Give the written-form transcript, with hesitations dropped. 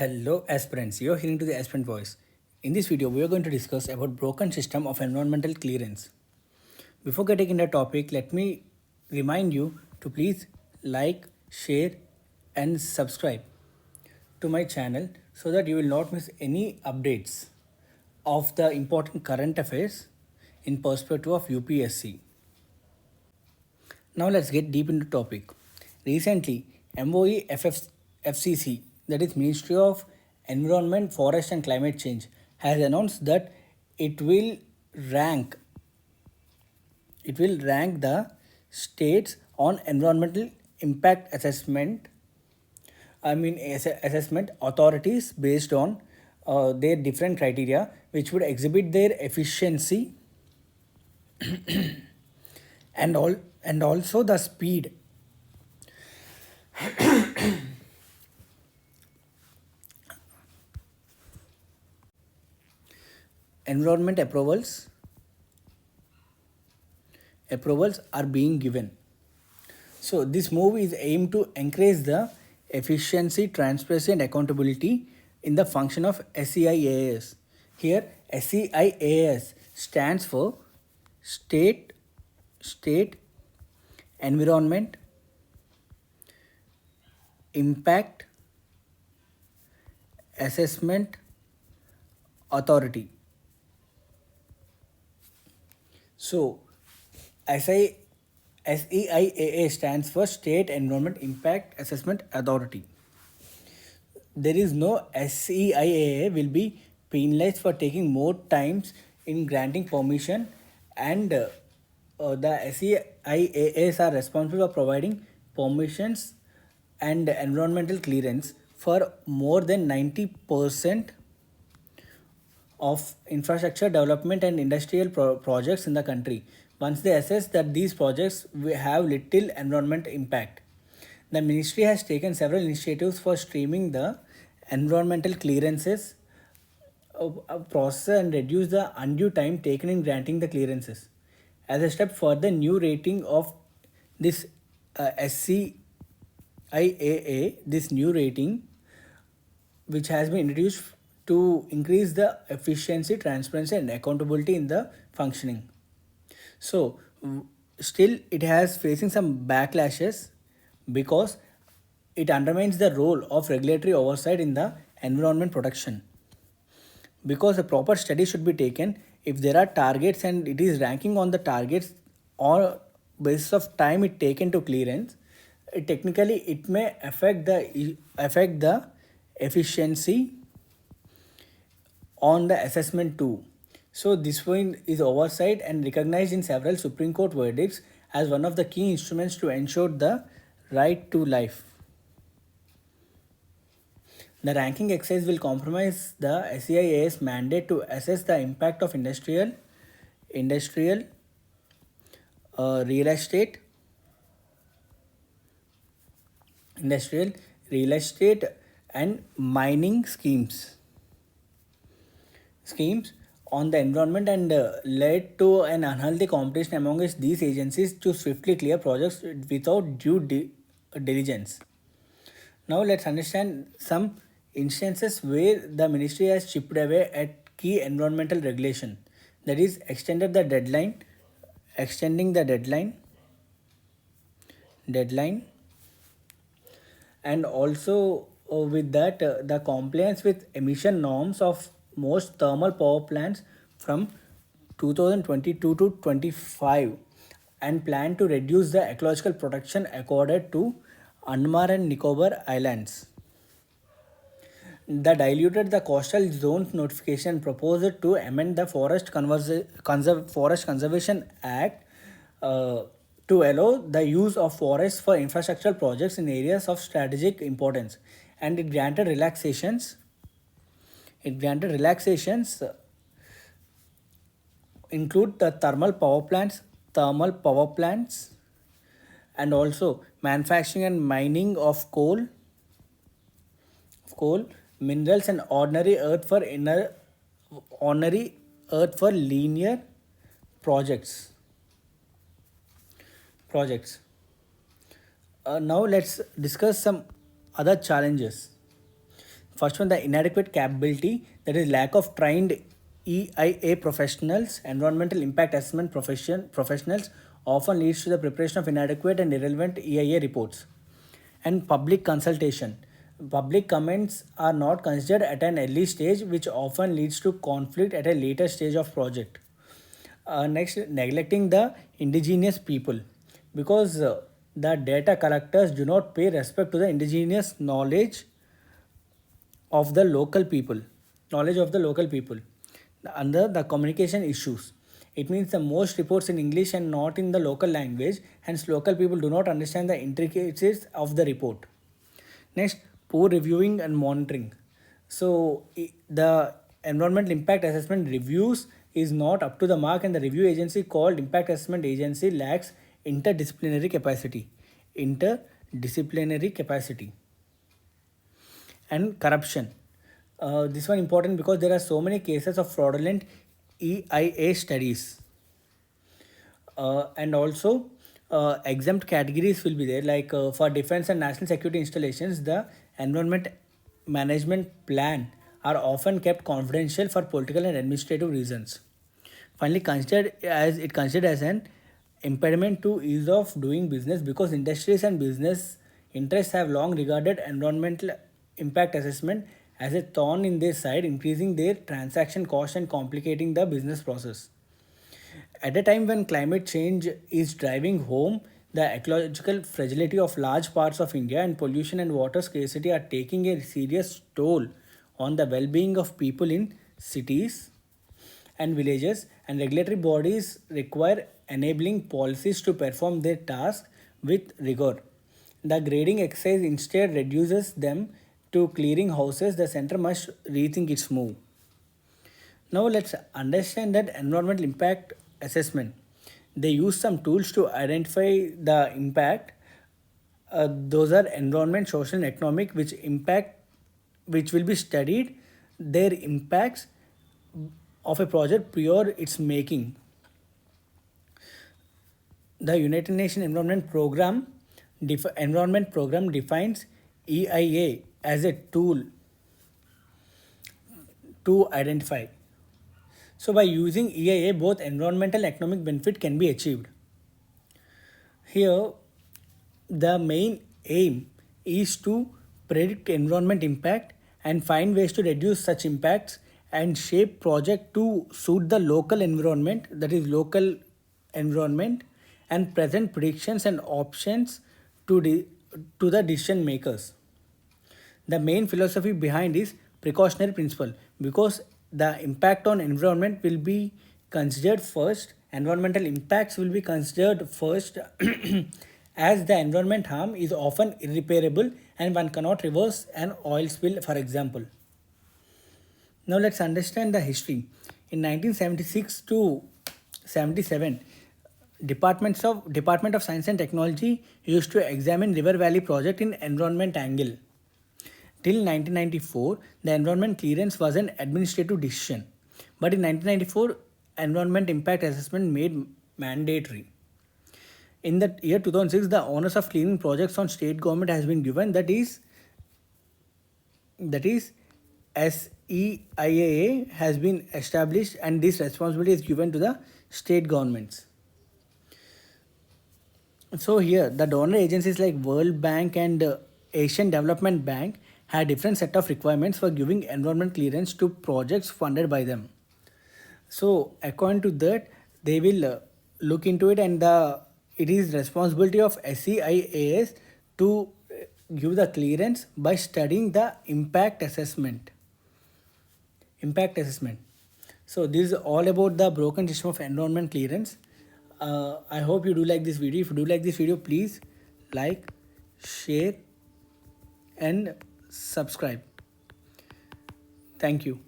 Hello aspirants, you're hearing to the aspirant voice. In this video, we are going to discuss about broken system of environmental clearance. Before getting into the topic, let me remind you to please like, share and subscribe to my channel so that you will not miss any updates of the important current affairs in perspective of UPSC. Now let's get deep into topic. Recently, MOE FCC, that is Ministry of Environment, Forest and Climate Change, has announced that it will rank the states on environmental impact assessment. Assessment authorities based on their different criteria, which would exhibit their efficiency and also the speed. Environment approvals are being given. So this move is aimed to increase the efficiency, transparency and accountability in the function of SEIAS. Here SEIAS stands for State Environment Impact Assessment Authority. So SEIAA stands for State Environment Impact Assessment Authority. There is no SEIAA will be penalized for taking more times in granting permission, and the SEIAAs are responsible for providing permissions and environmental clearance for more than 90% of infrastructure development and industrial projects in the country. Once they assess that these projects will have little environment impact, the ministry has taken several initiatives for streaming the environmental clearances process and reduce the undue time taken in granting the clearances. As a step further, new rating of this SCIAA, this new rating which has been introduced to increase the efficiency, transparency and accountability in the functioning. So still it has facing some backlashes because it undermines the role of regulatory oversight in the environment protection. Because a proper study should be taken if there are targets and it is ranking on the targets or basis of time it taken to clearance, technically it may affect the efficiency on the assessment too. So this point is oversight and recognized in several Supreme Court verdicts as one of the key instruments to ensure the right to life. The ranking exercise will compromise the SEIA's mandate to assess the impact of industrial, real estate, and mining schemes on the environment, and led to an unhealthy competition amongst these agencies to swiftly clear projects without due diligence. Now let's understand some instances where the ministry has chipped away at key environmental regulation, that is extending the deadline, and also with that the compliance with emission norms of most thermal power plants from 2022 to 25, and plan to reduce the ecological protection accorded to Andaman and Nicobar Islands. The diluted the coastal zones notification proposed to amend the Forest Conservation Act to allow the use of forests for infrastructural projects in areas of strategic importance, and it granted relaxations. Include the thermal power plants, and also manufacturing and mining of coal, minerals and ordinary earth for linear projects. Now let's discuss some other challenges. First one, the inadequate capability, that is lack of trained EIA professionals, environmental impact assessment professionals, often leads to the preparation of inadequate and irrelevant EIA reports. And public consultation. Public comments are not considered at an early stage, which often leads to conflict at a later stage of project. Next, neglecting the indigenous people, because the data collectors do not pay respect to the indigenous of the local people, knowledge of the local people. Under the communication issues, it means the most reports in English and not in the local language, hence local people do not understand the intricacies of the report. Next, poor reviewing and monitoring. So the environmental impact assessment reviews is not up to the mark, and the review agency called impact assessment agency lacks interdisciplinary capacity. Interdisciplinary capacity. And corruption. This one important because there are so many cases of fraudulent EIA studies. And also exempt categories will be there, like for defense and national security installations, the environment management plan are often kept confidential for political and administrative reasons. Finally, considered as an impediment to ease of doing business, because industries and business interests have long regarded environmental impact assessment as a thorn in their side, increasing their transaction cost and complicating the business process. At a time when climate change is driving home the ecological fragility of large parts of India, and pollution and water scarcity are taking a serious toll on the well being of people in cities and villages, and regulatory bodies require enabling policies to perform their task with rigor. The grading exercise instead reduces them to clearing houses. The center must rethink its move. Now let's understand that environmental impact assessment. They use some tools to identify the impact. Those are environment, social, and economic, which will be studied their impacts of a project prior its making. The United Nations Environment Program defines EIA as a tool to identify. So by using EIA, both environmental and economic benefit can be achieved. Here, the main aim is to predict environment impact and find ways to reduce such impacts and shape project to suit the local environment, that is local environment, and present predictions and options to the decision makers. The main philosophy behind is precautionary principle, because the impact on environment will be considered first. Environmental impacts will be considered first as the environment harm is often irreparable and one cannot reverse an oil spill, for example. Now let's understand the history. In 1976 to 77, Department of Science and Technology used to examine River Valley project in environment angle. Till 1994, the environment clearance was an administrative decision. But in 1994, environment impact assessment made mandatory. In the year 2006, the honors of cleaning projects on state government has been given, that is SEIAA has been established, and this responsibility is given to the state governments. So here the donor agencies like World Bank and Asian Development Bank had different set of requirements for giving environment clearance to projects funded by them. So according to that, they will look into it, and it is responsibility of SEIAS to give the clearance by studying the impact assessment. So this is all about the broken system of environment clearance. I hope you do like this video. If you do like this video, please like, share, and subscribe. Thank you.